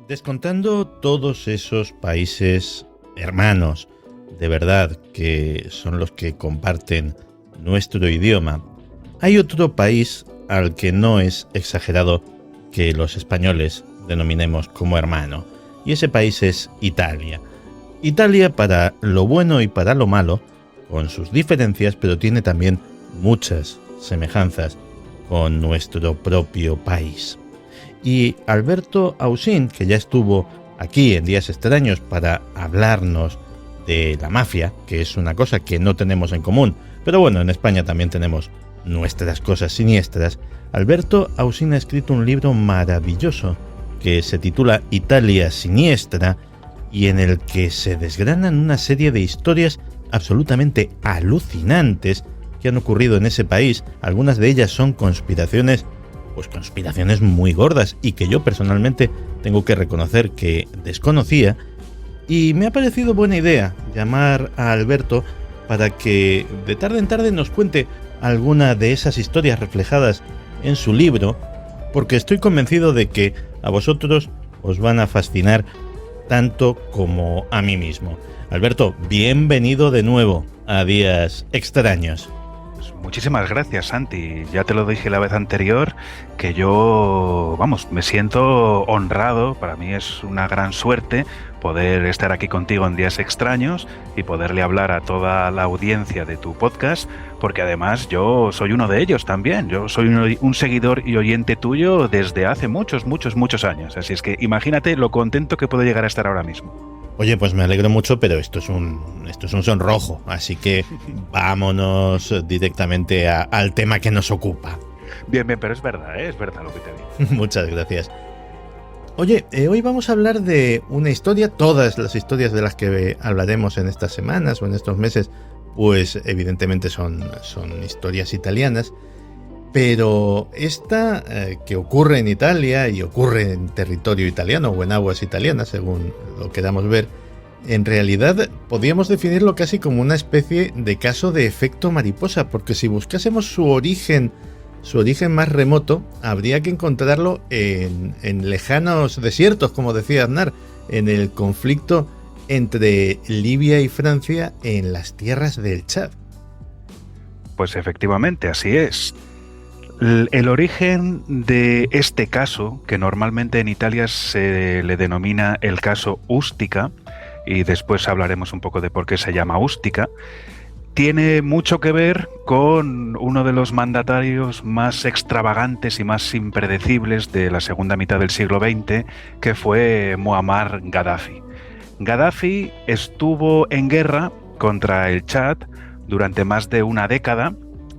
Descontando todos esos países hermanos, de verdad, que son los que comparten nuestro idioma, hay otro país al que no es exagerado que los españoles denominemos como hermano, y ese país es Italia. Italia, para lo bueno y para lo malo, con sus diferencias, pero tiene también muchas semejanzas con nuestro propio país. Y Alberto Ausín, que ya estuvo aquí en Días Extraños para hablarnos de la mafia, que es una cosa que no tenemos en común, pero bueno, en España también tenemos nuestras cosas siniestras. Alberto Ausín ha escrito un libro maravilloso que se titula Italia Siniestra y en el que se desgranan una serie de historias absolutamente alucinantes que han ocurrido en ese país. Algunas de ellas son conspiraciones muy gordas y que yo personalmente tengo que reconocer que desconocía, y me ha parecido buena idea llamar a Alberto para que de tarde en tarde nos cuente alguna de esas historias reflejadas en su libro, porque estoy convencido de que a vosotros os van a fascinar tanto como a mí mismo. Alberto, bienvenido de nuevo a Días Extraños. Muchísimas gracias, Santi. Ya te lo dije la vez anterior, que yo, me siento honrado. Para mí es una gran suerte poder estar aquí contigo en Días Extraños y poderle hablar a toda la audiencia de tu podcast, porque además yo soy uno de ellos también. Yo soy un seguidor y oyente tuyo desde hace muchos años. Así es que imagínate lo contento que puedo llegar a estar ahora mismo. Oye, pues me alegro mucho, pero esto es un sonrojo, así que vámonos directamente al tema que nos ocupa. Bien, pero es verdad lo que te digo. Muchas gracias. Oye, hoy vamos a hablar de una historia. Todas las historias de las que hablaremos en estas semanas o en estos meses, pues evidentemente son historias italianas. Pero esta que ocurre en Italia y ocurre en territorio italiano o en aguas italianas, según lo queramos ver, en realidad podríamos definirlo casi como una especie de caso de efecto mariposa, porque si buscásemos su origen más remoto, habría que encontrarlo en lejanos desiertos, como decía Aznar, en el conflicto entre Libia y Francia en las tierras del Chad. Pues efectivamente, así es. El origen de este caso, que normalmente en Italia se le denomina el caso Ustica, y después hablaremos un poco de por qué se llama Ustica, tiene mucho que ver con uno de los mandatarios más extravagantes y más impredecibles de la segunda mitad del siglo XX, que fue Muammar Gaddafi. Gaddafi estuvo en guerra contra el Chad durante más de una década.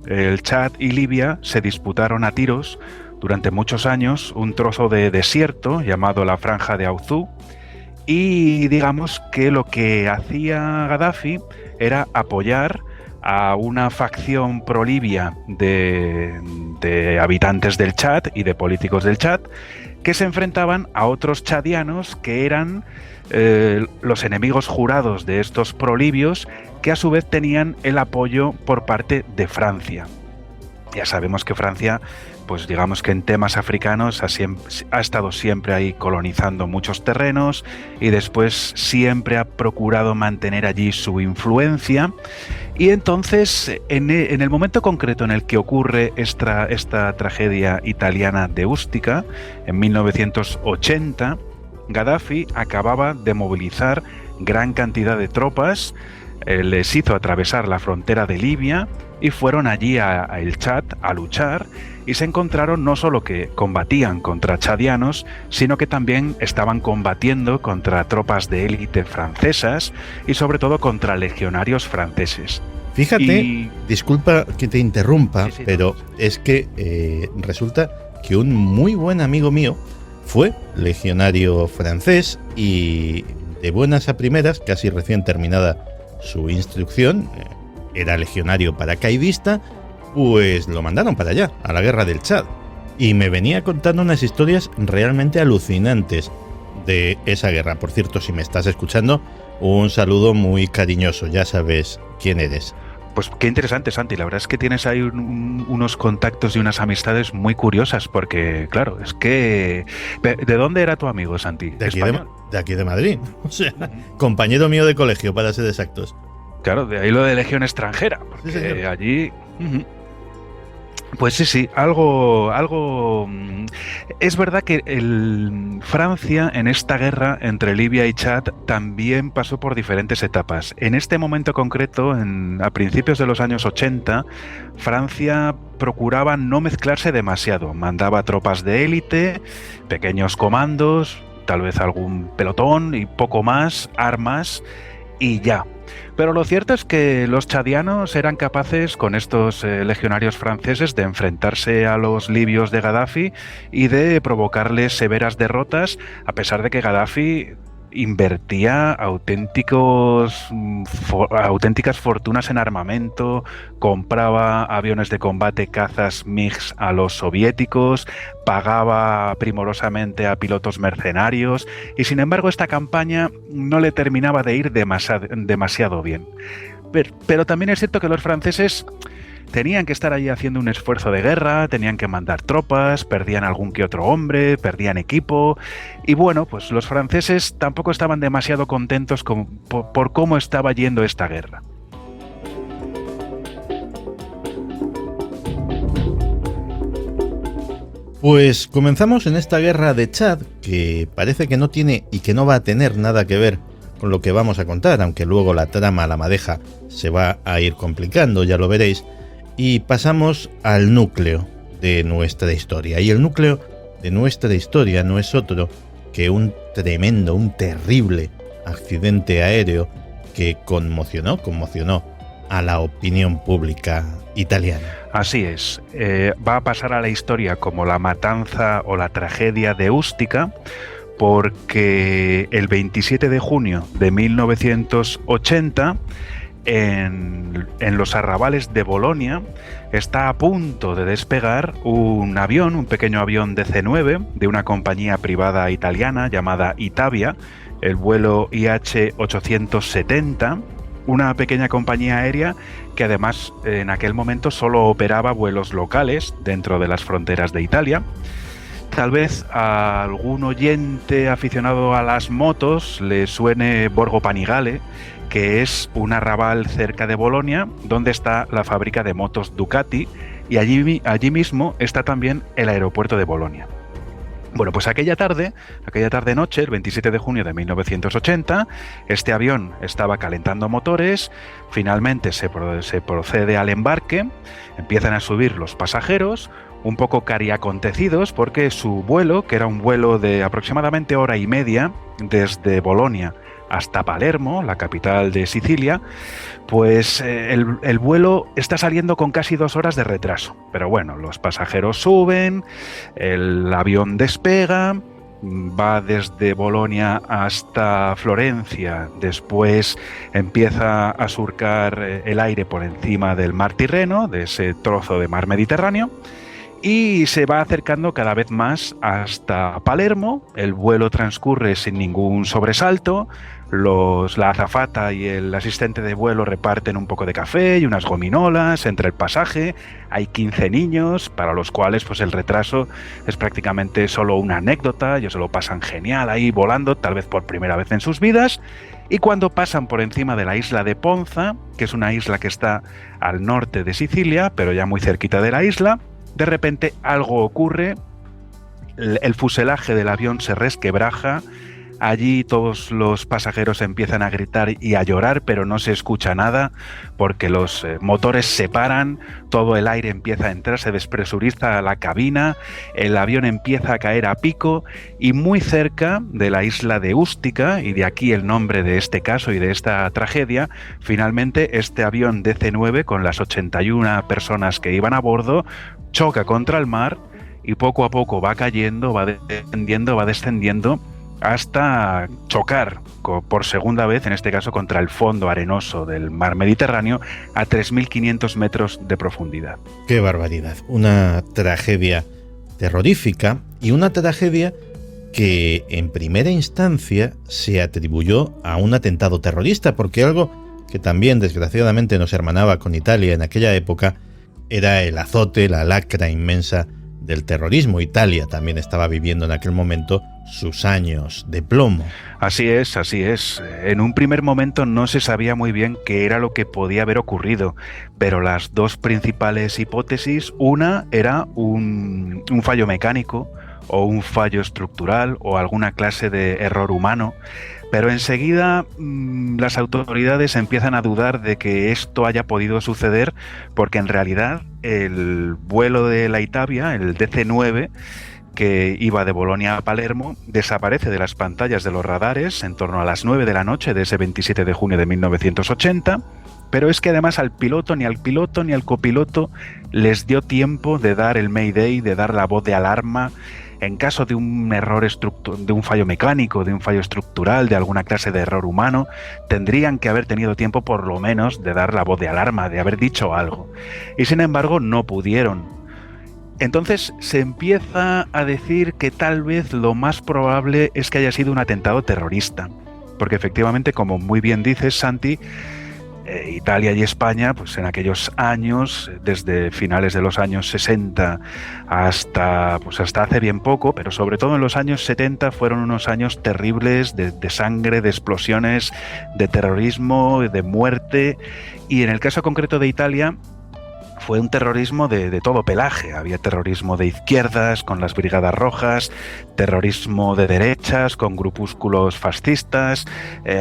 El Chad y Libia se disputaron a tiros durante muchos años un trozo de desierto llamado la Franja de Auzú, y digamos que lo que hacía Gaddafi era apoyar a una facción pro-libia de habitantes del Chad y de políticos del Chad que se enfrentaban a otros chadianos que eran los enemigos jurados de estos pro-libios, que a su vez tenían el apoyo por parte de Francia. Ya sabemos que Francia, pues digamos que en temas africanos ha estado siempre ahí colonizando muchos terrenos y después siempre ha procurado mantener allí su influencia. Y entonces, en el momento concreto en el que ocurre esta tragedia italiana de Ustica, en 1980, Gaddafi acababa de movilizar gran cantidad de tropas, les hizo atravesar la frontera de Libia y fueron allí a el Chad a luchar, y se encontraron no solo que combatían contra chadianos, sino que también estaban combatiendo contra tropas de élite francesas y sobre todo contra legionarios franceses. Fíjate, disculpa que te interrumpa, sí, pero es que resulta que un muy buen amigo mío fue legionario francés y de buenas a primeras, casi recién terminada su instrucción, era legionario paracaidista, pues lo mandaron para allá, a la guerra del Chad. Y me venía contando unas historias realmente alucinantes de esa guerra. Por cierto, si me estás escuchando, un saludo muy cariñoso, ya sabes quién eres. Pues qué interesante, Santi. La verdad es que tienes ahí unos contactos y unas amistades muy curiosas, porque, claro, es que... ¿De dónde era tu amigo, Santi? De aquí de Madrid. O sea, compañero mío de colegio, para ser exactos. Claro, de ahí lo de Legión Extranjera, porque sí, allí... Pues sí, algo. Es verdad que Francia en esta guerra entre Libia y Chad también pasó por diferentes etapas. En este momento concreto, a principios de los años 80, Francia procuraba no mezclarse demasiado. Mandaba tropas de élite, pequeños comandos, tal vez algún pelotón y poco más, armas y ya. Pero lo cierto es que los chadianos eran capaces, con estos legionarios franceses, de enfrentarse a los libios de Gaddafi y de provocarles severas derrotas, a pesar de que Gaddafi invertía auténticas fortunas en armamento, compraba aviones de combate, cazas MiG a los soviéticos, pagaba primorosamente a pilotos mercenarios y sin embargo esta campaña no le terminaba de ir demasiado bien. Pero también es cierto que los franceses tenían que estar allí haciendo un esfuerzo de guerra, tenían que mandar tropas, perdían algún que otro hombre, perdían equipo y bueno, pues los franceses tampoco estaban demasiado contentos por cómo estaba yendo esta guerra. Pues comenzamos en esta guerra de Chad, que parece que no tiene y que no va a tener nada que ver con lo que vamos a contar, aunque luego la trama, la madeja, se va a ir complicando, ya lo veréis. Y pasamos al núcleo de nuestra historia. Y el núcleo de nuestra historia no es otro que un terrible accidente aéreo que conmocionó a la opinión pública italiana. Así es. Va a pasar a la historia como la matanza o la tragedia de Ustica, porque el 27 de junio de 1980... En los arrabales de Bolonia está a punto de despegar un pequeño avión DC-9 de una compañía privada italiana llamada Itavia, el vuelo IH-870, una pequeña compañía aérea que además en aquel momento solo operaba vuelos locales dentro de las fronteras de Italia. Tal vez a algún oyente aficionado a las motos le suene Borgo Panigale, que es un arrabal cerca de Bolonia, donde está la fábrica de motos Ducati, y allí mismo está también el aeropuerto de Bolonia. Bueno, pues aquella tarde-noche, el 27 de junio de 1980, este avión estaba calentando motores, finalmente se procede al embarque, empiezan a subir los pasajeros, un poco cariacontecidos porque su vuelo, que era un vuelo de aproximadamente hora y media desde Bolonia hasta Palermo, la capital de Sicilia, pues el vuelo está saliendo con casi 2 horas de retraso. Pero bueno, los pasajeros suben, el avión despega, va desde Bolonia hasta Florencia, después empieza a surcar el aire por encima del mar Tirreno, de ese trozo de mar Mediterráneo, y se va acercando cada vez más hasta Palermo. El vuelo transcurre sin ningún sobresalto, la azafata y el asistente de vuelo reparten un poco de café y unas gominolas entre el pasaje. Hay 15 niños para los cuales pues el retraso es prácticamente solo una anécdota, ellos se lo pasan genial ahí volando, tal vez por primera vez en sus vidas. Y cuando pasan por encima de la isla de Ponza, que es una isla que está al norte de Sicilia, pero ya muy cerquita de la isla, de repente algo ocurre, el fuselaje del avión se resquebraja, allí todos los pasajeros empiezan a gritar y a llorar, pero no se escucha nada porque los motores se paran, todo el aire empieza a entrar, se despresuriza la cabina, el avión empieza a caer a pico y muy cerca de la isla de Ustica, y de aquí el nombre de este caso y de esta tragedia, finalmente este avión DC-9 con las 81 personas que iban a bordo choca contra el mar y poco a poco va cayendo, va descendiendo hasta chocar por segunda vez, en este caso contra el fondo arenoso del mar Mediterráneo a 3.500 metros de profundidad. ¡Qué barbaridad! Una tragedia terrorífica y una tragedia que en primera instancia se atribuyó a un atentado terrorista, porque algo que también desgraciadamente nos hermanaba con Italia en aquella época, era el azote, la lacra inmensa del terrorismo. Italia también estaba viviendo en aquel momento sus años de plomo. Así es, así es. En un primer momento no se sabía muy bien qué era lo que podía haber ocurrido, pero las dos principales hipótesis, una era un fallo mecánico o un fallo estructural o alguna clase de error humano, pero enseguida las autoridades empiezan a dudar de que esto haya podido suceder, porque en realidad el vuelo de la Itavia, el DC-9, que iba de Bolonia a Palermo, desaparece de las pantallas de los radares en torno a las 9 de la noche de ese 27 de junio de 1980, pero es que además al piloto ni al copiloto les dio tiempo de dar el Mayday, de dar la voz de alarma en caso de un error de un fallo mecánico, de un fallo estructural, de alguna clase de error humano. Tendrían que haber tenido tiempo por lo menos de dar la voz de alarma, de haber dicho algo. Y sin embargo no pudieron. Entonces se empieza a decir que tal vez lo más probable es que haya sido un atentado terrorista, porque efectivamente, como muy bien dices, Santi, Italia y España, pues en aquellos años, desde finales de los años 60 hasta hace bien poco, pero sobre todo en los años 70, fueron unos años terribles de sangre, de explosiones, de terrorismo, de muerte, y en el caso concreto de Italia, fue un terrorismo de todo pelaje. Había terrorismo de izquierdas con las Brigadas Rojas, terrorismo de derechas con grupúsculos fascistas,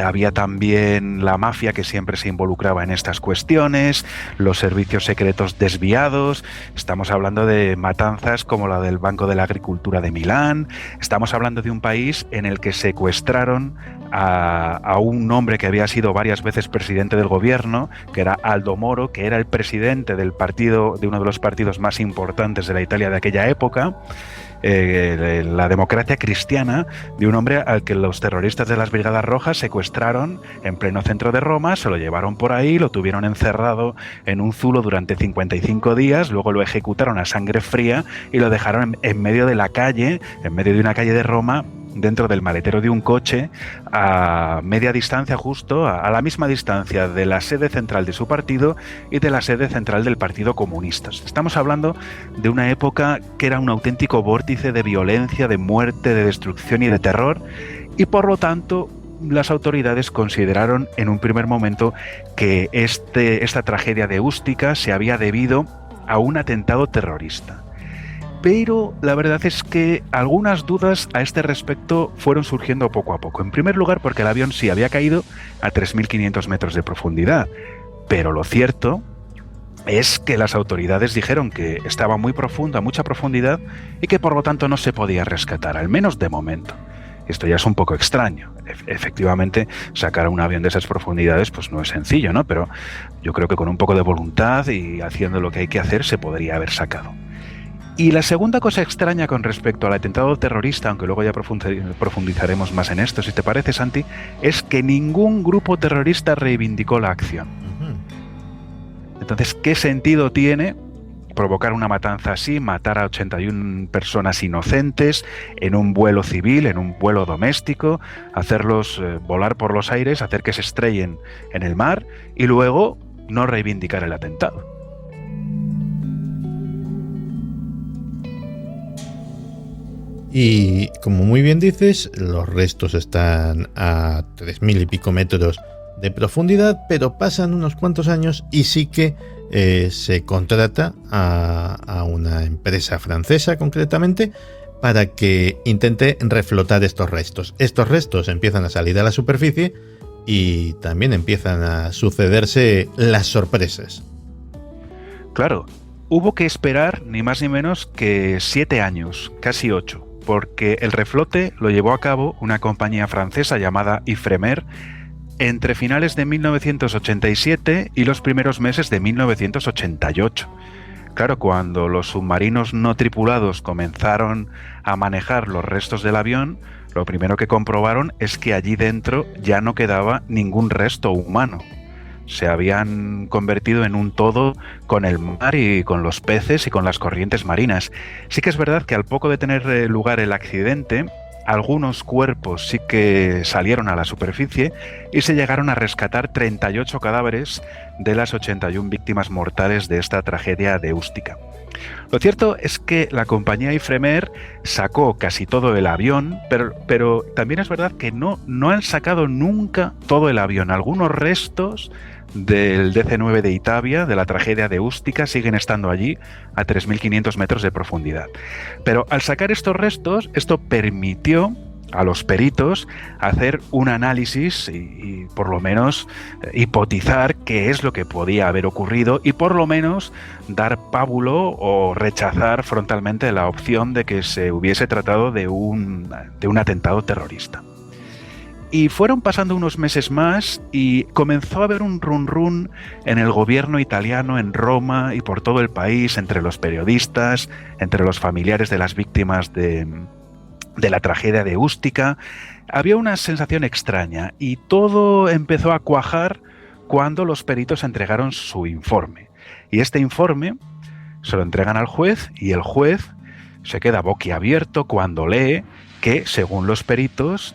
había también la mafia que siempre se involucraba en estas cuestiones, los servicios secretos desviados. Estamos hablando de matanzas como la del Banco de la Agricultura de Milán. Estamos hablando de un país en el que secuestraron a un hombre que había sido varias veces presidente del gobierno, que era Aldo Moro, que era el presidente del partido, de uno de los partidos más importantes de la Italia de aquella época, la Democracia Cristiana, de un hombre al que los terroristas de las Brigadas Rojas secuestraron en pleno centro de Roma, se lo llevaron por ahí, lo tuvieron encerrado en un zulo durante 55 días, luego lo ejecutaron a sangre fría y lo dejaron en medio de la calle, en medio de una calle de Roma, dentro del maletero de un coche, a media distancia, justo a la misma distancia de la sede central de su partido y de la sede central del Partido Comunista. Estamos hablando de una época que era un auténtico vórtice de violencia, de muerte, de destrucción y de terror, y por lo tanto las autoridades consideraron en un primer momento que esta tragedia de Ustica se había debido a un atentado terrorista. Pero la verdad es que algunas dudas a este respecto fueron surgiendo poco a poco. En primer lugar, porque el avión sí había caído a 3.500 metros de profundidad, pero lo cierto es que las autoridades dijeron que estaba muy profundo, a mucha profundidad, y que por lo tanto no se podía rescatar, al menos de momento. Esto ya es un poco extraño. Efectivamente, sacar a un avión de esas profundidades pues no es sencillo, ¿no? Pero yo creo que con un poco de voluntad y haciendo lo que hay que hacer se podría haber sacado. Y la segunda cosa extraña con respecto al atentado terrorista, aunque luego ya profundizaremos más en esto, si te parece, Santi, es que ningún grupo terrorista reivindicó la acción. Entonces, ¿qué sentido tiene provocar una matanza así, matar a 81 personas inocentes en un vuelo civil, en un vuelo doméstico, hacerlos volar por los aires, hacer que se estrellen en el mar y luego no reivindicar el atentado? Y como muy bien dices, los restos están a 3.000 y pico metros de profundidad, pero pasan unos cuantos años y sí que se contrata a una empresa francesa concretamente para que intente reflotar estos restos. Estos restos empiezan a salir a la superficie y también empiezan a sucederse las sorpresas. Claro, hubo que esperar ni más ni menos que 7 años, casi 8. Porque el reflote lo llevó a cabo una compañía francesa llamada Ifremer entre finales de 1987 y los primeros meses de 1988. Claro, cuando los submarinos no tripulados comenzaron a manejar los restos del avión, lo primero que comprobaron es que allí dentro ya no quedaba ningún resto humano. Se habían convertido en un todo con el mar y con los peces y con las corrientes marinas. Sí que es verdad que al poco de tener lugar el accidente, algunos cuerpos sí que salieron a la superficie y se llegaron a rescatar 38 cadáveres de las 81 víctimas mortales de esta tragedia de Ústica. Lo cierto es que la compañía Ifremer sacó casi todo el avión, pero también es verdad que no han sacado nunca todo el avión. Algunos restos del DC-9 de Itavia, de la tragedia de Ústica, siguen estando allí a 3.500 metros de profundidad. Pero al sacar estos restos, esto permitió a los peritos hacer un análisis y por lo menos hipotizar qué es lo que podía haber ocurrido y por lo menos dar pábulo o rechazar frontalmente la opción de que se hubiese tratado de un atentado terrorista. Y fueron pasando unos meses más y comenzó a haber un run-run en el gobierno italiano, en Roma y por todo el país, entre los periodistas, entre los familiares de las víctimas de la tragedia de Ústica. Había una sensación extraña y todo empezó a cuajar cuando los peritos entregaron su informe. Y este informe se lo entregan al juez y el juez se queda boquiabierto cuando lee que, según los peritos,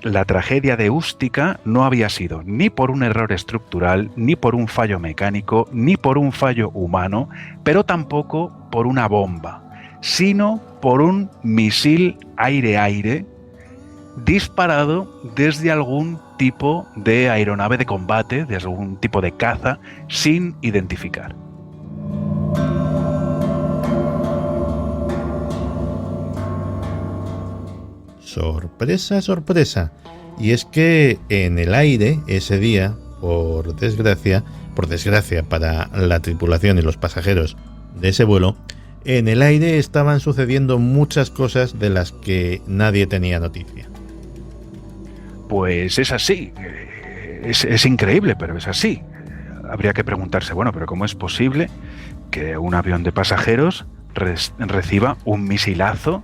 la tragedia de Ústica no había sido ni por un error estructural, ni por un fallo mecánico, ni por un fallo humano, pero tampoco por una bomba, sino por un misil aire-aire disparado desde algún tipo de aeronave de combate, desde algún tipo de caza, sin identificar. Sorpresa, sorpresa. Y es que en el aire ese día, por desgracia para la tripulación y los pasajeros de ese vuelo, en el aire estaban sucediendo muchas cosas de las que nadie tenía noticia. Pues es así. Es increíble, pero es así. Habría que preguntarse, bueno, pero ¿cómo es posible que un avión de pasajeros reciba un misilazo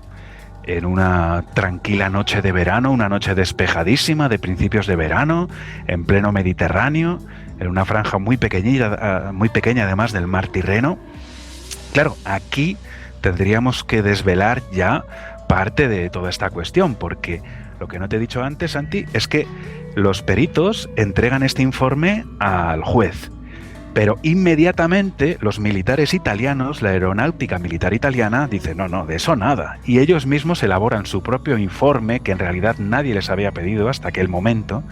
en una tranquila noche de verano, una noche despejadísima de principios de verano, en pleno Mediterráneo, en una franja muy pequeña además del mar Tirreno? Claro, aquí tendríamos que desvelar ya parte de toda esta cuestión, porque lo que no te he dicho antes, Santi, es que los peritos entregan este informe al juez, pero inmediatamente los militares italianos, la aeronáutica militar italiana, dice no, de eso nada, y ellos mismos elaboran su propio informe, que en realidad nadie les había pedido hasta aquel momento,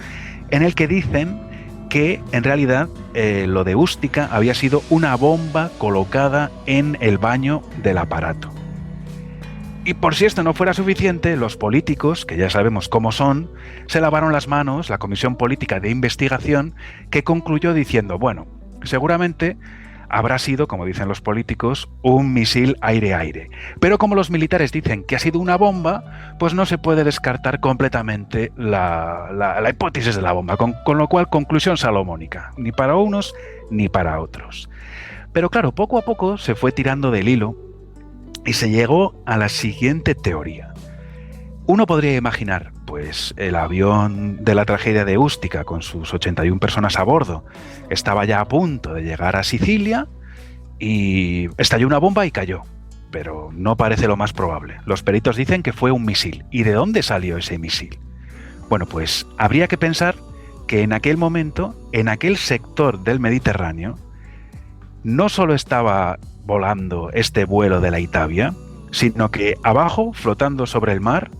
en el que dicen que en realidad lo de Ústica había sido una bomba colocada en el baño del aparato. Y por si esto no fuera suficiente, los políticos, que ya sabemos cómo son, se lavaron las manos, la Comisión Política de Investigación, que concluyó diciendo, bueno, seguramente habrá sido, como dicen los políticos, un misil aire-aire. Pero como los militares dicen que ha sido una bomba, pues no se puede descartar completamente la hipótesis de la bomba, con lo cual conclusión salomónica, ni para unos ni para otros. Pero claro, poco a poco se fue tirando del hilo y se llegó a la siguiente teoría. Uno podría imaginar, pues el avión de la tragedia de Ústica con sus 81 personas a bordo estaba ya a punto de llegar a Sicilia y estalló una bomba y cayó, pero no parece lo más probable. Los peritos dicen que fue un misil. ¿Y de dónde salió ese misil? Bueno, pues habría que pensar que en aquel momento, en aquel sector del Mediterráneo, no solo estaba volando este vuelo de la Itavia, sino que abajo, flotando sobre el mar,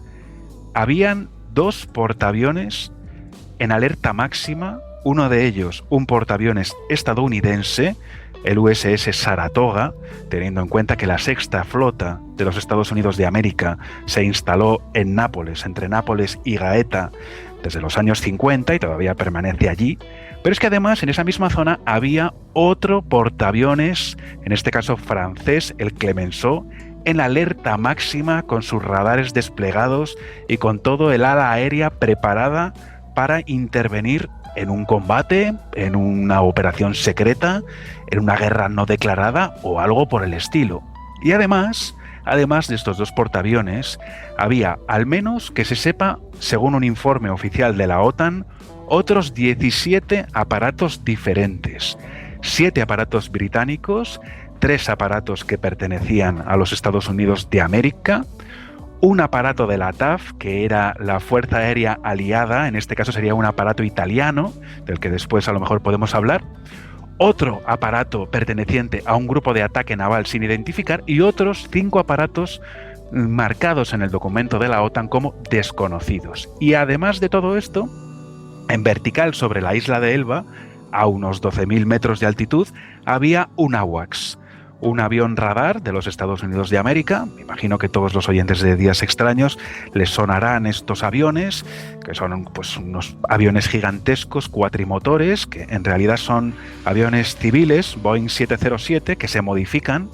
habían dos portaaviones en alerta máxima, uno de ellos un portaaviones estadounidense, el USS Saratoga, teniendo en cuenta que la sexta flota de los Estados Unidos de América se instaló en Nápoles, entre Nápoles y Gaeta, desde los años 50 y todavía permanece allí. Pero es que además en esa misma zona había otro portaaviones, en este caso francés, el Clemenceau, en alerta máxima con sus radares desplegados y con todo el ala aérea preparada para intervenir en un combate, en una operación secreta, en una guerra no declarada o algo por el estilo. Y además de estos dos portaaviones, había, al menos que se sepa, según un informe oficial de la OTAN, otros 17 aparatos diferentes. 7 aparatos británicos, 3 aparatos que pertenecían a los Estados Unidos de América, un aparato de la TAF, que era la Fuerza Aérea Aliada, en este caso sería un aparato italiano, del que después a lo mejor podemos hablar, otro aparato perteneciente a un grupo de ataque naval sin identificar y otros 5 aparatos marcados en el documento de la OTAN como desconocidos. Y además de todo esto, en vertical sobre la isla de Elba, a unos 12.000 metros de altitud, había un AWACS, un avión radar de los Estados Unidos de América. Me imagino que todos los oyentes de Días Extraños les sonarán estos aviones, que son pues unos aviones gigantescos, cuatrimotores, que en realidad son aviones civiles, Boeing 707, que se modifican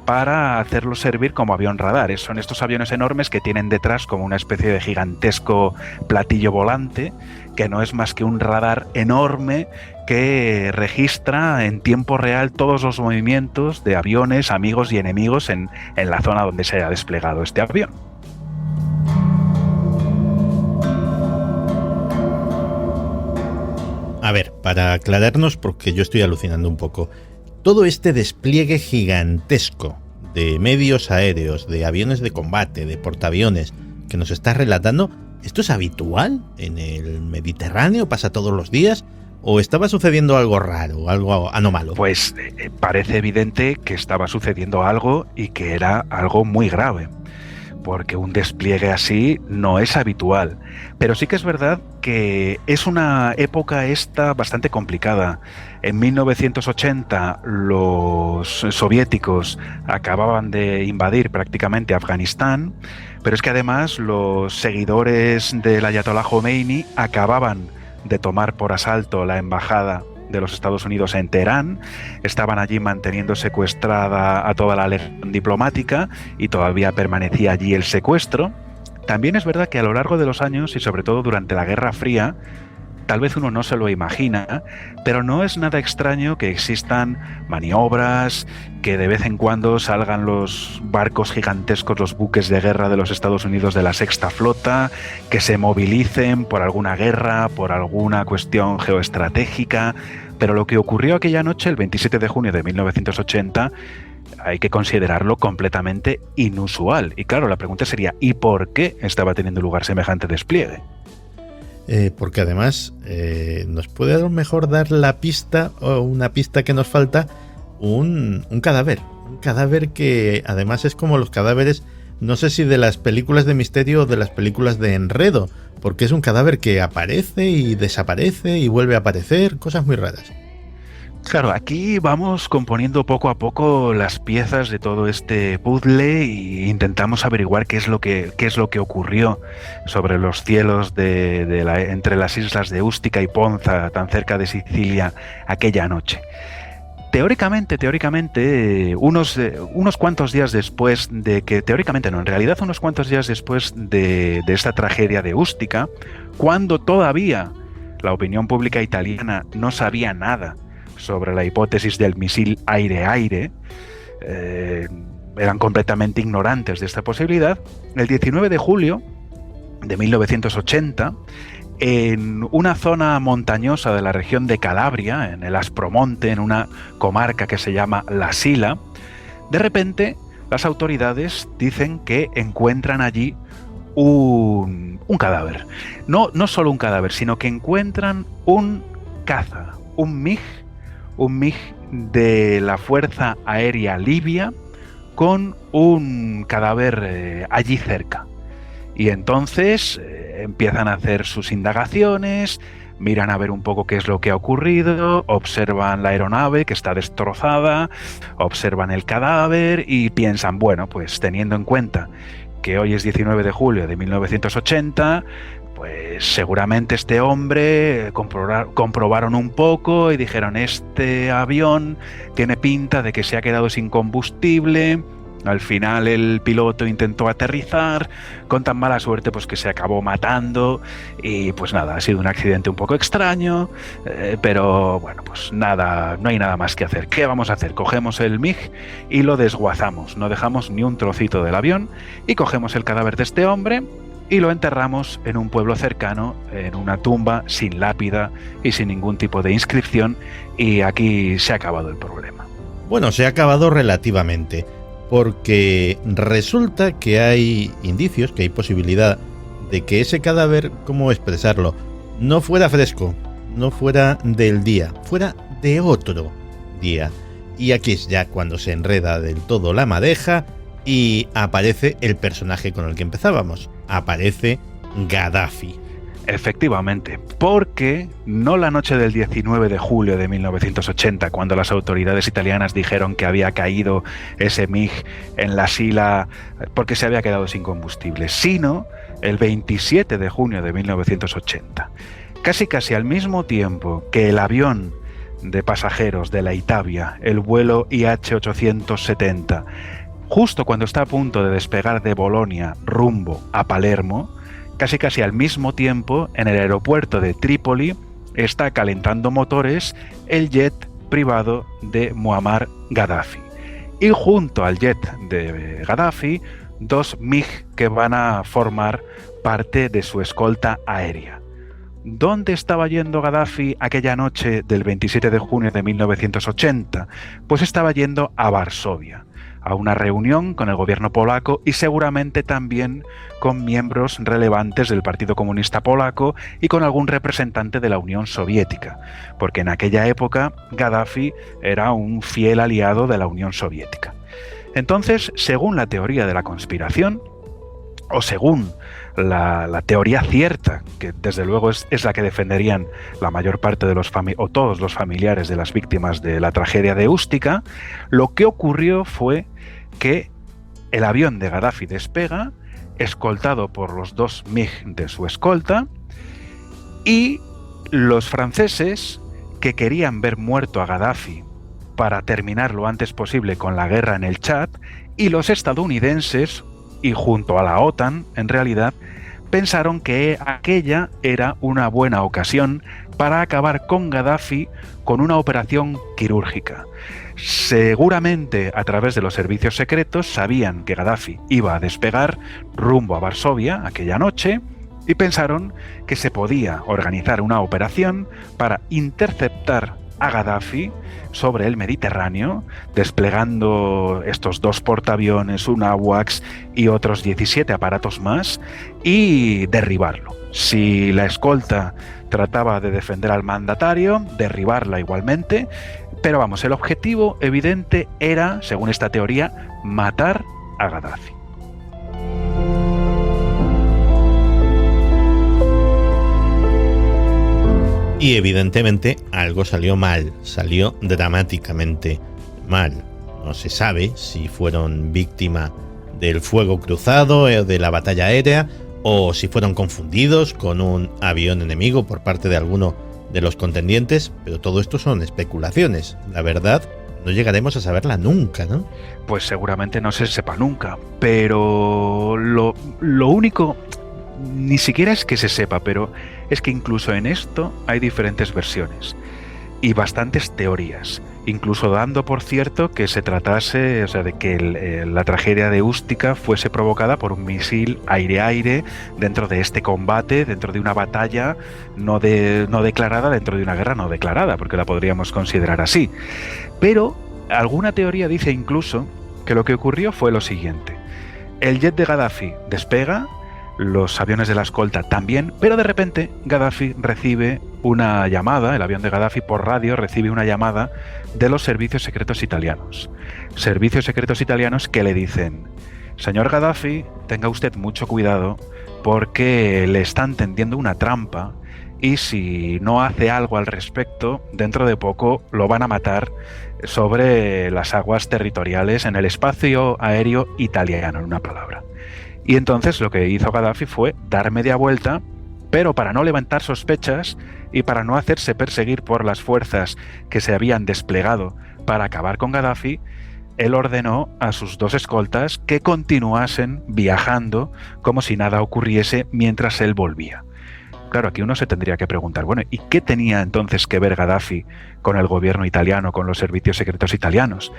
para hacerlos servir como avión radar. Son estos aviones enormes que tienen detrás como una especie de gigantesco platillo volante, que no es más que un radar enorme que registra en tiempo real todos los movimientos de aviones, amigos y enemigos en la zona donde se haya desplegado este avión. A ver, para aclararnos, porque yo estoy alucinando un poco, todo este despliegue gigantesco de medios aéreos, de aviones de combate, de portaaviones que nos estás relatando, ¿esto es habitual en el Mediterráneo? ¿Pasa todos los días? ¿O estaba sucediendo algo raro, algo anómalo? Pues parece evidente que estaba sucediendo algo y que era algo muy grave, porque un despliegue así no es habitual. Pero sí que es verdad que es una época esta bastante complicada. En 1980 los soviéticos acababan de invadir prácticamente Afganistán, pero es que además los seguidores del Ayatollah Khomeini acababan de tomar por asalto la embajada de los Estados Unidos en Teherán, estaban allí manteniendo secuestrada a toda la legión diplomática y todavía permanecía allí el secuestro. También es verdad que a lo largo de los años y sobre todo durante la Guerra Fría, tal vez uno no se lo imagina, pero no es nada extraño que existan maniobras, que de vez en cuando salgan los barcos gigantescos, los buques de guerra de los Estados Unidos de la Sexta Flota, que se movilicen por alguna guerra, por alguna cuestión geoestratégica. Pero lo que ocurrió aquella noche, el 27 de junio de 1980, hay que considerarlo completamente inusual. Y claro, la pregunta sería, ¿y por qué estaba teniendo lugar semejante despliegue? Porque además nos puede a lo mejor dar la pista, o una pista que nos falta, un cadáver. Un cadáver que además es como los cadáveres, no sé si de las películas de misterio o de las películas de enredo, porque es un cadáver que aparece y desaparece y vuelve a aparecer, cosas muy raras. Claro, aquí vamos componiendo poco a poco las piezas de todo este puzzle e intentamos averiguar qué es lo que ocurrió sobre los cielos entre las islas de Ústica y Ponza, tan cerca de Sicilia, aquella noche. Teóricamente, unos cuantos días después de que, teóricamente no, en realidad unos cuantos días después de esta tragedia de Ústica, cuando todavía la opinión pública italiana no sabía nada sobre la hipótesis del misil aire-aire, eran completamente ignorantes de esta posibilidad, el 19 de julio de 1980, en una zona montañosa de la región de Calabria, en el Aspromonte, en una comarca que se llama La Sila, de repente las autoridades dicen que encuentran allí un cadáver. No solo un cadáver, sino que encuentran un caza, un MiG de la Fuerza Aérea Libia con un cadáver allí cerca. Y entonces empiezan a hacer sus indagaciones, miran a ver un poco qué es lo que ha ocurrido, observan la aeronave que está destrozada, observan el cadáver y piensan, bueno, pues teniendo en cuenta que hoy es 19 de julio de 1980, pues seguramente este hombre comprobaron un poco y dijeron, este avión tiene pinta de que se ha quedado sin combustible. Al final el piloto intentó aterrizar con tan mala suerte pues que se acabó matando y pues nada, ha sido un accidente un poco extraño, pero bueno, pues nada, no hay nada más que hacer. ¿Qué vamos a hacer? Cogemos el MiG y lo desguazamos, no dejamos ni un trocito del avión y cogemos el cadáver de este hombre y lo enterramos en un pueblo cercano, en una tumba sin lápida y sin ningún tipo de inscripción, y aquí se ha acabado el problema. Bueno, se ha acabado relativamente. porque resulta que hay indicios, que hay posibilidad de que ese cadáver, ¿cómo expresarlo?, no fuera fresco, no fuera del día, fuera de otro día. Y aquí es ya cuando se enreda del todo la madeja y aparece el personaje con el que empezábamos. Aparece Gaddafi. Efectivamente, porque no la noche del 19 de julio de 1980, cuando las autoridades italianas dijeron que había caído ese MiG en la Sila porque se había quedado sin combustible, sino el 27 de junio de 1980. Casi al mismo tiempo que el avión de pasajeros de la Itavia, el vuelo IH-870, justo cuando está a punto de despegar de Bolonia rumbo a Palermo, casi al mismo tiempo, en el aeropuerto de Trípoli, está calentando motores el jet privado de Muammar Gaddafi. Y junto al jet de Gaddafi, 2 MiG que van a formar parte de su escolta aérea. ¿Dónde estaba yendo Gaddafi aquella noche del 27 de junio de 1980? Pues estaba yendo a Varsovia, a una reunión con el gobierno polaco y seguramente también con miembros relevantes del Partido Comunista Polaco y con algún representante de la Unión Soviética, porque en aquella época Gaddafi era un fiel aliado de la Unión Soviética. Entonces, según la teoría de la conspiración, o según la teoría cierta, que desde luego es la que defenderían la mayor parte de todos los familiares de las víctimas de la tragedia de Ústica, lo que ocurrió fue que el avión de Gaddafi despega, escoltado por los 2 MiG de su escolta, y los franceses, que querían ver muerto a Gaddafi para terminar lo antes posible con la guerra en el Chad, y los estadounidenses, y junto a la OTAN, en realidad, pensaron que aquella era una buena ocasión para acabar con Gaddafi con una operación quirúrgica. Seguramente a través de los servicios secretos sabían que Gaddafi iba a despegar rumbo a Varsovia aquella noche y pensaron que se podía organizar una operación para interceptar a Gaddafi sobre el Mediterráneo, desplegando estos 2 portaaviones, un AWACS y otros 17 aparatos más, y derribarlo. Si la escolta trataba de defender al mandatario, derribarla igualmente, pero vamos, el objetivo evidente era, según esta teoría, matar a Gaddafi. Y evidentemente algo salió mal, salió dramáticamente mal. No se sabe si fueron víctima del fuego cruzado o de la batalla aérea, o si fueron confundidos con un avión enemigo por parte de alguno de los contendientes, pero todo esto son especulaciones. La verdad, no llegaremos a saberla nunca, ¿no? Pues seguramente no se sepa nunca, pero lo único, ni siquiera es que se sepa, pero es que incluso en esto hay diferentes versiones y bastantes teorías, incluso dando por cierto que se tratase, o sea, de que la tragedia de Ústica fuese provocada por un misil aire-aire dentro de este combate, dentro de una batalla no declarada, dentro de una guerra no declarada, porque la podríamos considerar así. Pero alguna teoría dice incluso que lo que ocurrió fue lo siguiente: el jet de Gaddafi despega, los aviones de la escolta también, pero de repente Gaddafi recibe una llamada, el avión de Gaddafi por radio recibe una llamada de los servicios secretos italianos. Servicios secretos italianos que le dicen: señor Gaddafi, tenga usted mucho cuidado porque le están tendiendo una trampa y si no hace algo al respecto, dentro de poco lo van a matar sobre las aguas territoriales en el espacio aéreo italiano, en una palabra. Y entonces lo que hizo Gaddafi fue dar media vuelta, pero para no levantar sospechas y para no hacerse perseguir por las fuerzas que se habían desplegado para acabar con Gaddafi, él ordenó a sus 2 escoltas que continuasen viajando como si nada ocurriese mientras él volvía. Claro, aquí uno se tendría que preguntar, bueno, ¿y qué tenía entonces que ver Gaddafi con el gobierno italiano, con los servicios secretos italianos?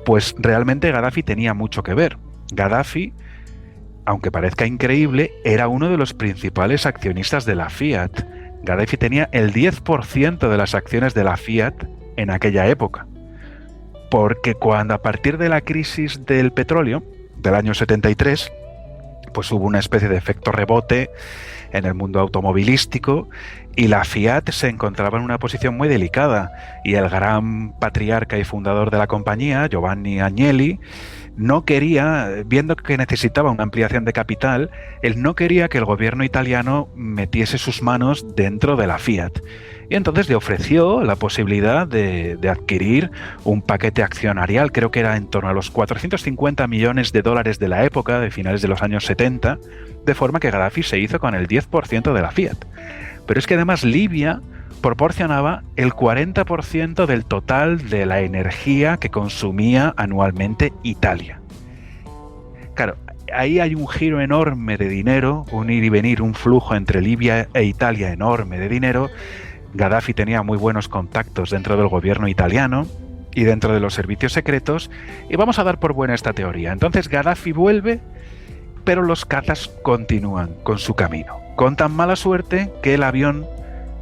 Pues realmente Gaddafi tenía mucho que ver. Gaddafi, aunque parezca increíble, era uno de los principales accionistas de la Fiat. Gaddafi tenía el 10% de las acciones de la Fiat en aquella época. porque cuando a partir de la crisis del petróleo del año 73, pues hubo una especie de efecto rebote en el mundo automovilístico y la Fiat se encontraba en una posición muy delicada y el gran patriarca y fundador de la compañía, Giovanni Agnelli, no quería, viendo que necesitaba una ampliación de capital, él no quería que el gobierno italiano metiese sus manos dentro de la Fiat. Y entonces le ofreció la posibilidad de adquirir un paquete accionarial, creo que era en torno a los 450 millones de dólares de la época, de finales de los años 70, de forma que Gaddafi se hizo con el 10% de la Fiat. Pero es que además Libia proporcionaba el 40% del total de la energía que consumía anualmente Italia. Claro, ahí hay un giro enorme de dinero, un ir y venir, un flujo entre Libia e Italia enorme de dinero. Gaddafi tenía muy buenos contactos dentro del gobierno italiano y dentro de los servicios secretos, y vamos a dar por buena esta teoría. Entonces Gaddafi vuelve, pero los cazas continúan con su camino, con tan mala suerte que el avión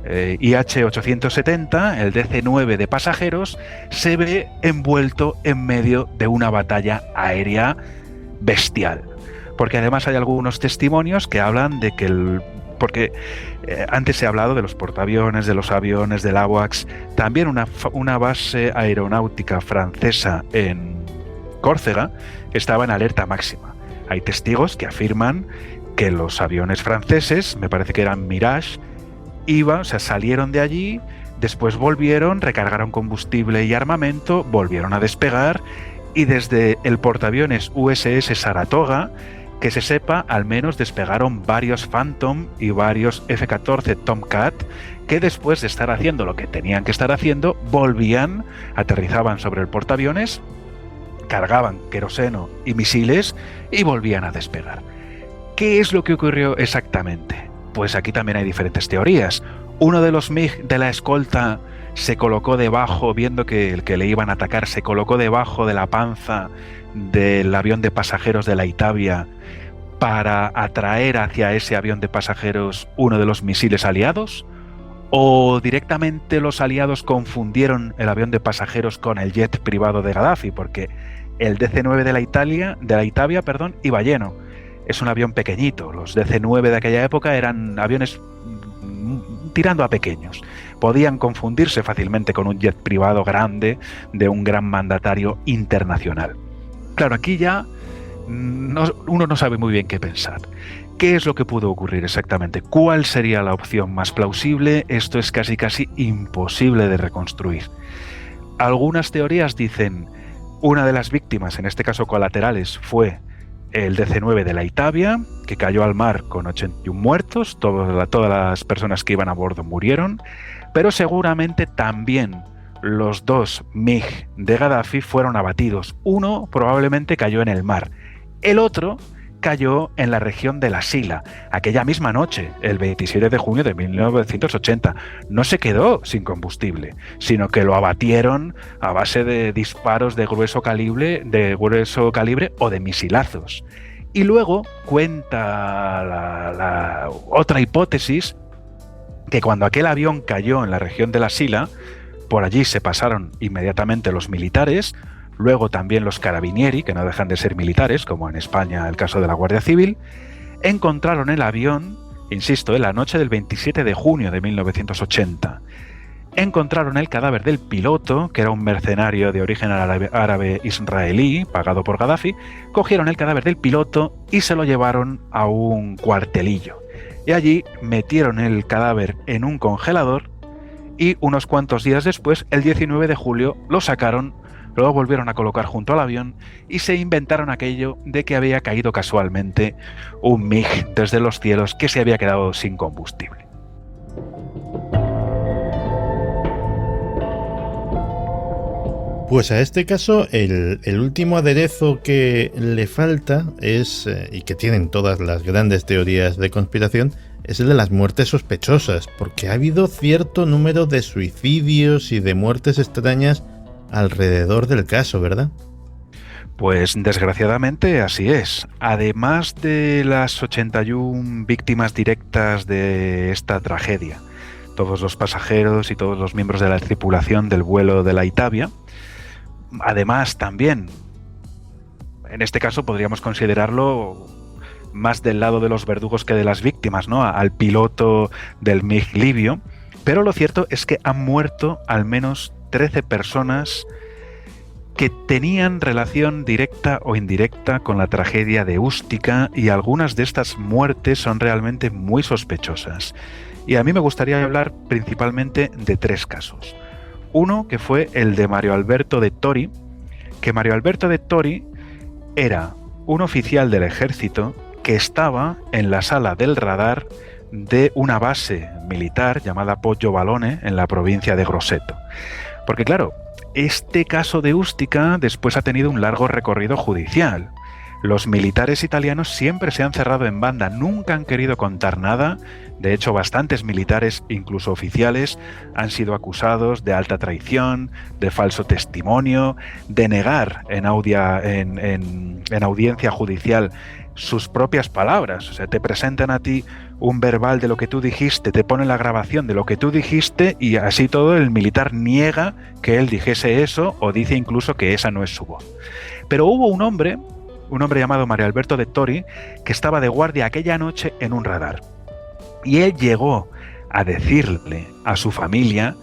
IH-870, el DC-9 de pasajeros, se ve envuelto en medio de una batalla aérea bestial. Porque además hay algunos testimonios que hablan de que porque antes se ha hablado de los portaaviones, de los aviones, del AWACS, también una base aeronáutica francesa en Córcega estaba en alerta máxima. Hay testigos que afirman que los aviones franceses, me parece que eran Mirage, salieron de allí, después volvieron, recargaron combustible y armamento, volvieron a despegar, y desde el portaaviones USS Saratoga, que se sepa, al menos despegaron varios Phantom y varios F-14 Tomcat, que después de estar haciendo lo que tenían que estar haciendo, volvían, aterrizaban sobre el portaaviones, cargaban queroseno y misiles y volvían a despegar. ¿Qué es lo que ocurrió exactamente? Pues aquí también hay diferentes teorías. Uno de los MiG de la escolta se colocó debajo, viendo que el que le iban a atacar, se colocó debajo de la panza del avión de pasajeros de la Itavia para atraer hacia ese avión de pasajeros uno de los misiles aliados, o directamente los aliados confundieron el avión de pasajeros con el jet privado de Gaddafi, porque el DC-9 de la Itavia, iba lleno. Es un avión pequeñito. Los DC-9 de aquella época eran aviones tirando a pequeños. Podían confundirse fácilmente con un jet privado grande de un gran mandatario internacional. Claro, aquí ya uno no sabe muy bien qué pensar. ¿Qué es lo que pudo ocurrir exactamente? ¿Cuál sería la opción más plausible? Esto es casi imposible de reconstruir. Algunas teorías dicen una de las víctimas, en este caso colaterales, fue el DC-9 de la Itavia, que cayó al mar con 81 muertos, todas las personas que iban a bordo murieron, pero seguramente también los dos MiG de Gaddafi fueron abatidos. Uno probablemente cayó en el mar, el otro cayó en la región de la Sila, aquella misma noche, el 27 de junio de 1980. No se quedó sin combustible, sino que lo abatieron a base de disparos de grueso calibre o de misilazos. Y luego cuenta la otra hipótesis, que cuando aquel avión cayó en la región de la Sila, por allí se pasaron inmediatamente los militares, luego también los carabinieri, que no dejan de ser militares, como en España el caso de la Guardia Civil, encontraron el avión, insisto, en la noche del 27 de junio de 1980. Encontraron el cadáver del piloto, que era un mercenario de origen árabe israelí, pagado por Gaddafi. Cogieron el cadáver del piloto y se lo llevaron a un cuartelillo. Y allí metieron el cadáver en un congelador y unos cuantos días después, el 19 de julio, lo sacaron. Luego volvieron a colocar junto al avión y se inventaron aquello de que había caído casualmente un MiG desde los cielos que se había quedado sin combustible. Pues a este caso el último aderezo que le falta es, y que tienen todas las grandes teorías de conspiración, es el de las muertes sospechosas, porque ha habido cierto número de suicidios y de muertes extrañas alrededor del caso, ¿verdad? Pues desgraciadamente así es. Además de las 81 víctimas directas de esta tragedia, todos los pasajeros y todos los miembros de la tripulación del vuelo de la Itavia, además también, en este caso podríamos considerarlo más del lado de los verdugos que de las víctimas, ¿no? Al piloto del MiG libio, pero lo cierto es que han muerto al menos 13 personas que tenían relación directa o indirecta con la tragedia de Ústica, y algunas de estas muertes son realmente muy sospechosas. Y a mí me gustaría hablar principalmente de 3 casos. Uno, que fue el de Mario Alberto de Tori, que Mario Alberto de Tori era un oficial del ejército que estaba en la sala del radar de una base militar llamada Poggio Balone en la provincia de Grosseto. Porque claro, este caso de Ústica después ha tenido un largo recorrido judicial. Los militares italianos siempre se han cerrado en banda, nunca han querido contar nada. De hecho, bastantes militares, incluso oficiales, han sido acusados de alta traición, de falso testimonio, de negar en audiencia judicial sus propias palabras. O sea, te presentan a ti un verbal de lo que tú dijiste, te ponen la grabación de lo que tú dijiste y así todo el militar niega que él dijese eso o dice incluso que esa no es su voz. Pero hubo un hombre llamado Mario Alberto de Tori que estaba de guardia aquella noche en un radar. Y él llegó a decirle a su familia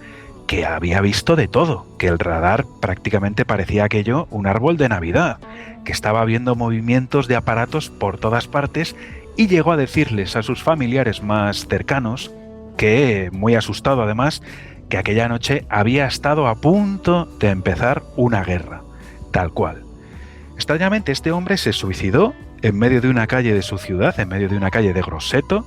que había visto de todo, que el radar prácticamente parecía aquello un árbol de Navidad, que estaba viendo movimientos de aparatos por todas partes, y llegó a decirles a sus familiares más cercanos, que, muy asustado además, que aquella noche había estado a punto de empezar una guerra, tal cual. Extrañamente, este hombre se suicidó en medio de una calle de su ciudad, en medio de una calle de Grosseto,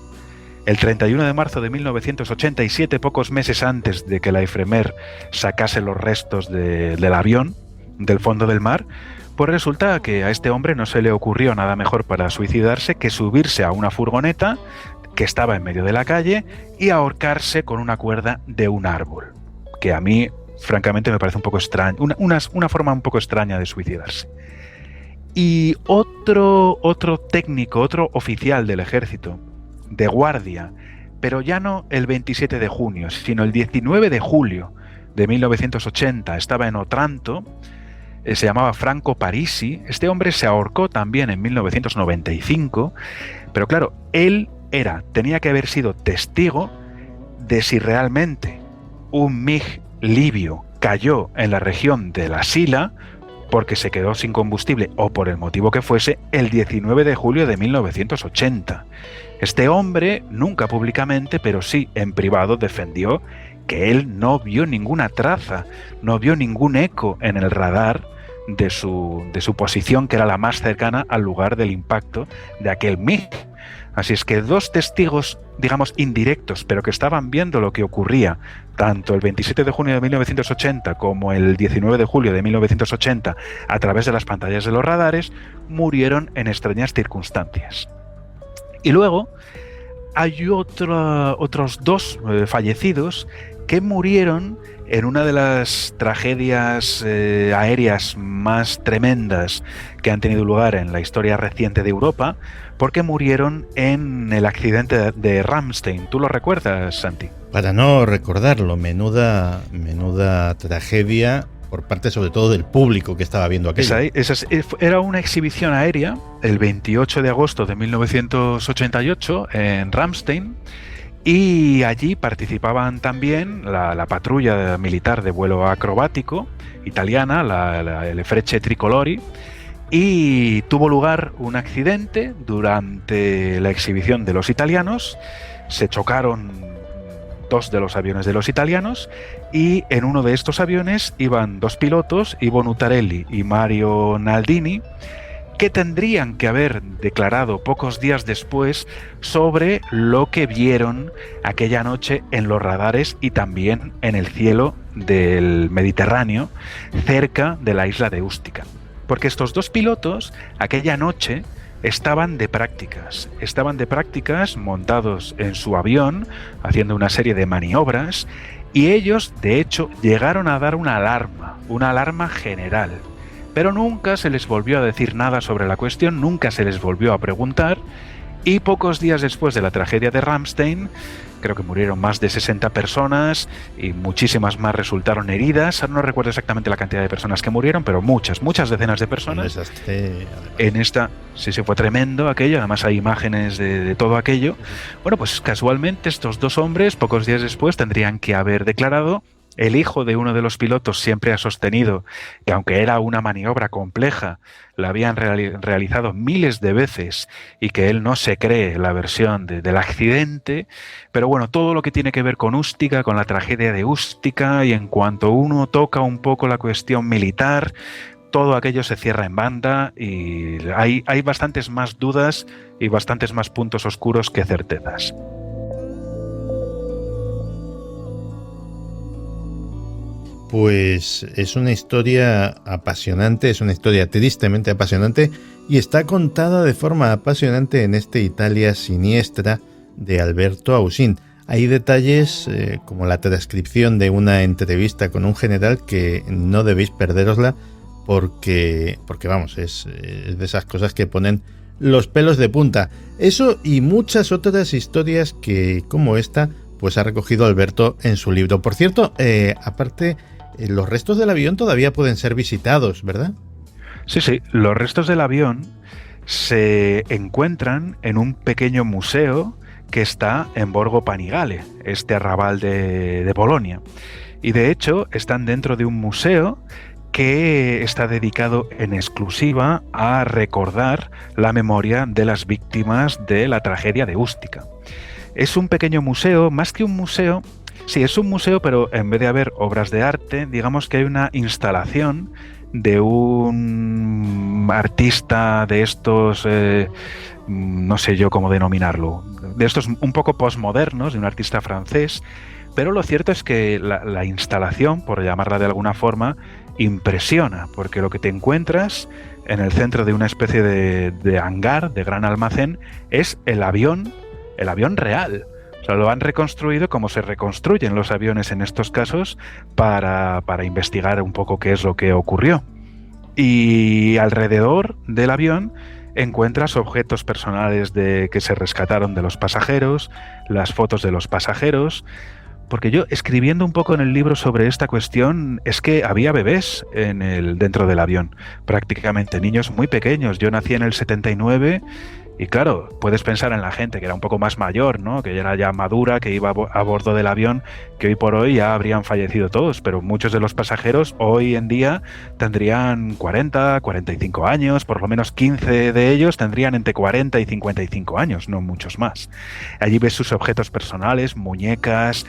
el 31 de marzo de 1987, pocos meses antes de que la Ifremer sacase los restos del avión del fondo del mar. Pues resulta que a este hombre no se le ocurrió nada mejor para suicidarse que subirse a una furgoneta que estaba en medio de la calle y ahorcarse con una cuerda de un árbol, que a mí francamente me parece un poco extraño, una forma un poco extraña de suicidarse. Y otro técnico, otro oficial del ejército, de guardia, pero ya no el 27 de junio, sino el 19 de julio de 1980, estaba en Otranto, se llamaba Franco Parisi. Este hombre se ahorcó también en 1995, pero claro, él tenía que haber sido testigo de si realmente un MiG libio cayó en la región de la Sila, porque se quedó sin combustible o por el motivo que fuese, el 19 de julio de 1980. Este hombre, nunca públicamente, pero sí en privado, defendió que él no vio ninguna traza, no vio ningún eco en el radar de su posición, que era la más cercana al lugar del impacto de aquel MiG. Así es que 2 testigos, digamos, indirectos, pero que estaban viendo lo que ocurría, tanto el 27 de junio de 1980 como el 19 de julio de 1980, a través de las pantallas de los radares, murieron en extrañas circunstancias. Y luego hay otros 2 fallecidos que murieron en una de las tragedias aéreas más tremendas que han tenido lugar en la historia reciente de Europa, porque murieron en el accidente de Ramstein. ¿Tú lo recuerdas, Santi? Para no recordarlo, menuda tragedia por parte sobre todo del público que estaba viendo aquello. Era una exhibición aérea el 28 de agosto de 1988 en Ramstein, y allí participaban también la patrulla militar de vuelo acrobático italiana, el Frecce Tricolori, y tuvo lugar un accidente durante la exhibición de los italianos. Se chocaron 2 de los aviones de los italianos, y en uno de estos aviones iban 2 pilotos, Ivo Nutarelli y Mario Naldini, que tendrían que haber declarado pocos días después sobre lo que vieron aquella noche en los radares y también en el cielo del Mediterráneo, cerca de la isla de Ústica. Porque estos 2 pilotos aquella noche estaban de prácticas montados en su avión, haciendo una serie de maniobras, y ellos, de hecho, llegaron a dar una alarma general. Pero nunca se les volvió a decir nada sobre la cuestión, nunca se les volvió a preguntar, y pocos días después de la tragedia de Ramstein, creo que murieron más de 60 personas y muchísimas más resultaron heridas. Ahora no recuerdo exactamente la cantidad de personas que murieron, pero muchas decenas de personas. En esta, sí, fue tremendo aquello, además hay imágenes de todo aquello. Bueno, pues casualmente estos dos hombres, pocos días después, tendrían que haber declarado. El hijo de uno de los pilotos siempre ha sostenido que aunque era una maniobra compleja, la habían realizado miles de veces y que él no se cree la versión del accidente. Pero bueno, todo lo que tiene que ver con Ústica, con la tragedia de Ústica, y en cuanto uno toca un poco la cuestión militar, todo aquello se cierra en banda y hay bastantes más dudas y bastantes más puntos oscuros que certezas. Pues es una historia apasionante, es una historia tristemente apasionante y está contada de forma apasionante en este Italia siniestra de Alberto Ausín. Hay detalles como la transcripción de una entrevista con un general que no debéis perderosla porque vamos, es de esas cosas que ponen los pelos de punta. Eso y muchas otras historias que, como esta, pues ha recogido Alberto en su libro. Por cierto, aparte, los restos del avión todavía pueden ser visitados, ¿verdad? Sí, los restos del avión se encuentran en un pequeño museo que está en Borgo Panigale, este arrabal de Bolonia. Y de hecho están dentro de un museo que está dedicado en exclusiva a recordar la memoria de las víctimas de la tragedia de Ústica. Es un pequeño museo, más que un museo. Sí, es un museo, pero en vez de haber obras de arte, digamos que hay una instalación de un artista de estos, no sé yo cómo denominarlo, de estos un poco postmodernos, de un artista francés, pero lo cierto es que la instalación, por llamarla de alguna forma, impresiona, porque lo que te encuentras en el centro de una especie de hangar, de gran almacén, es el avión real. O sea, lo han reconstruido como se reconstruyen los aviones en estos casos para investigar un poco qué es lo que ocurrió. Y alrededor del avión encuentras objetos personales que se rescataron de los pasajeros, las fotos de los pasajeros, porque yo, escribiendo un poco en el libro sobre esta cuestión, es que había bebés dentro del avión, prácticamente niños muy pequeños. Yo nací en el 79 y claro, puedes pensar en la gente que era un poco más mayor, ¿no? Que era ya madura, que iba a bordo del avión, que hoy por hoy ya habrían fallecido todos, pero muchos de los pasajeros hoy en día tendrían 40, 45 años, por lo menos 15 de ellos tendrían entre 40 y 55 años, no muchos más. Allí ves sus objetos personales, muñecas,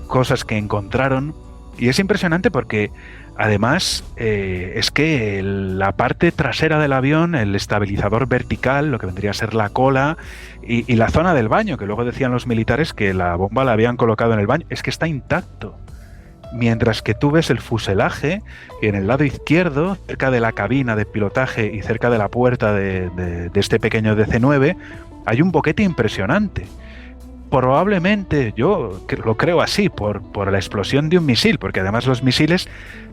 cosas que encontraron, y es impresionante porque además es que la parte trasera del avión, el estabilizador vertical, lo que vendría a ser la cola y la zona del baño, que luego decían los militares que la bomba la habían colocado en el baño, es que está intacto. Mientras que tú ves el fuselaje y en el lado izquierdo, cerca de la cabina de pilotaje y cerca de la puerta de este pequeño DC-9, hay un boquete impresionante. Probablemente, yo lo creo así, por la explosión de un misil, porque además los misiles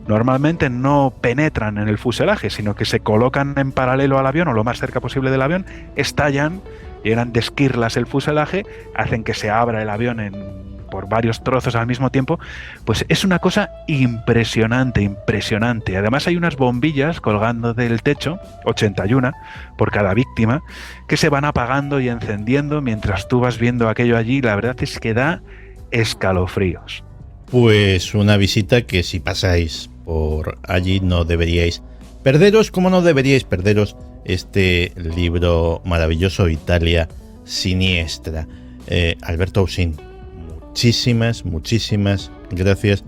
normalmente no penetran en el fuselaje, sino que se colocan en paralelo al avión o lo más cerca posible del avión, estallan, llenan de esquirlas el fuselaje, hacen que se abra el avión por varios trozos al mismo tiempo. Pues es una cosa impresionante. Además hay unas bombillas colgando del techo, 81 por cada víctima, que se van apagando y encendiendo mientras tú vas viendo aquello allí. La verdad es que da escalofríos. Pues una visita que si pasáis por allí no deberíais perderos, como no deberíais perderos este libro maravilloso, Italia Siniestra. Alberto Ausín, muchísimas gracias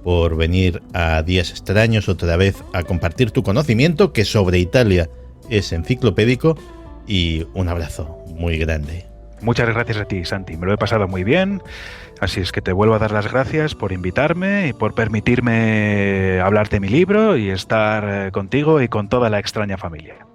por venir a Días Extraños otra vez a compartir tu conocimiento, que sobre Italia es enciclopédico, y un abrazo muy grande. Muchas gracias a ti, Santi, me lo he pasado muy bien, así es que te vuelvo a dar las gracias por invitarme y por permitirme hablar de mi libro y estar contigo y con toda la extraña familia.